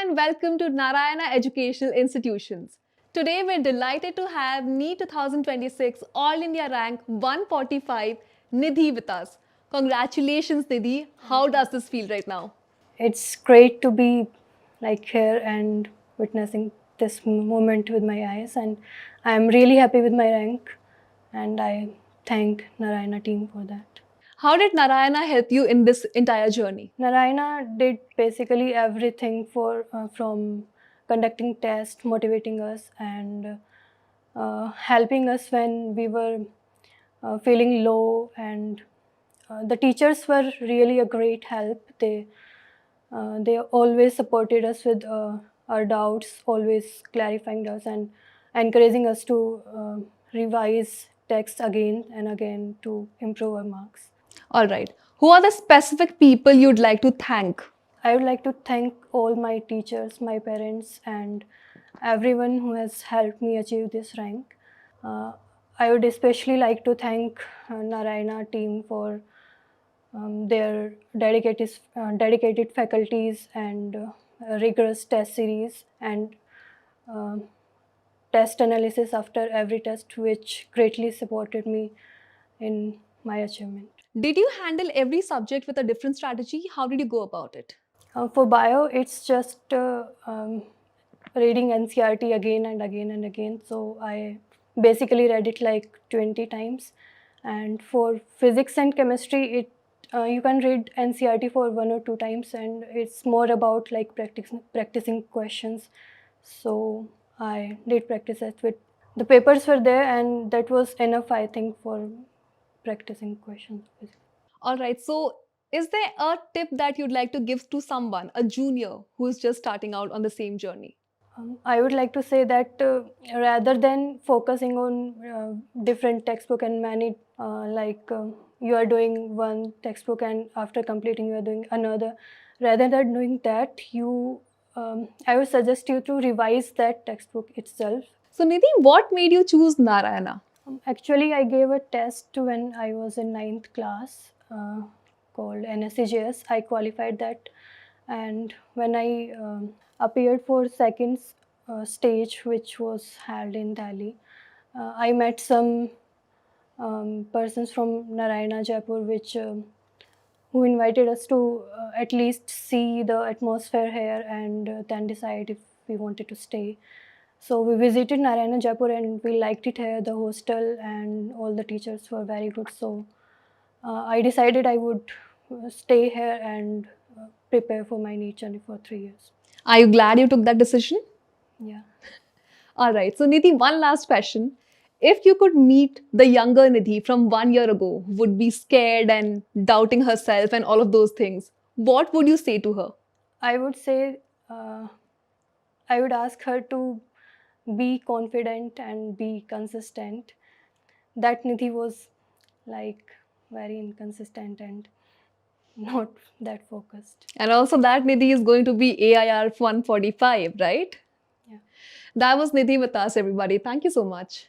and welcome to Narayana Educational Institutions. Today we're delighted to have NEET 2026 All India Rank 145 Nidhi with us. Congratulations Nidhi. How does this feel right now? It's great to be here and witnessing this moment with my eyes, and I'm really happy with my rank, and I thank Narayana team for that. How did Narayana help you in this entire journey? Narayana did basically everything from conducting tests, motivating us, and helping us when we were feeling low. And the teachers were really a great help. They always supported us with our doubts, always clarifying us and encouraging us to revise text again and again to improve our marks. All right. Who are the specific people you'd like to thank? I would like to thank all my teachers, my parents, and everyone who has helped me achieve this rank. I would especially like to thank Narayana team for their dedicated faculties and rigorous test series and um test analysis after every test, which greatly supported me in my achievement. Did you handle every subject with a different strategy? How did you go about it? For bio, it's just reading NCRT again and again and again. So I basically read it like 20 times. And for physics and chemistry, you can read NCRT for 1 or 2 times, and it's more about like practicing questions. So I did practice that with the papers were there, and that was enough, I think, for practicing questions. All right. So, is there a tip that you'd like to give to someone, a junior who's just starting out on the same journey? I would like to say that rather than focusing on different textbook and many you are doing one textbook and after completing you are doing another, rather than doing that, I would suggest you to revise that textbook itself. So, Nidhi, what made you choose Narayana? Actually, I gave a test when I was in 9th class called NSCJS. I qualified that, and when I appeared for second stage, which was held in Delhi, I met some persons from Narayana Jaipur, who invited us to at least see the atmosphere here and then decide if we wanted to stay. So we visited Narayana Jaipur and we liked it here. The hostel and all the teachers were very good. So I decided I would stay here and prepare for my NEET journey for 3 years. Are you glad you took that decision? Yeah. All right. So, Nidhi, one last question. If you could meet the younger Nidhi from 1 year ago, who would be scared and doubting herself and all of those things, what would you say to her? I would say, I would ask her to be confident and be consistent. That Nidhi was like very inconsistent and not that focused. And also, that Nidhi is going to be AIR 145, right? Yeah. That was Nidhi with us, everybody. Thank you so much.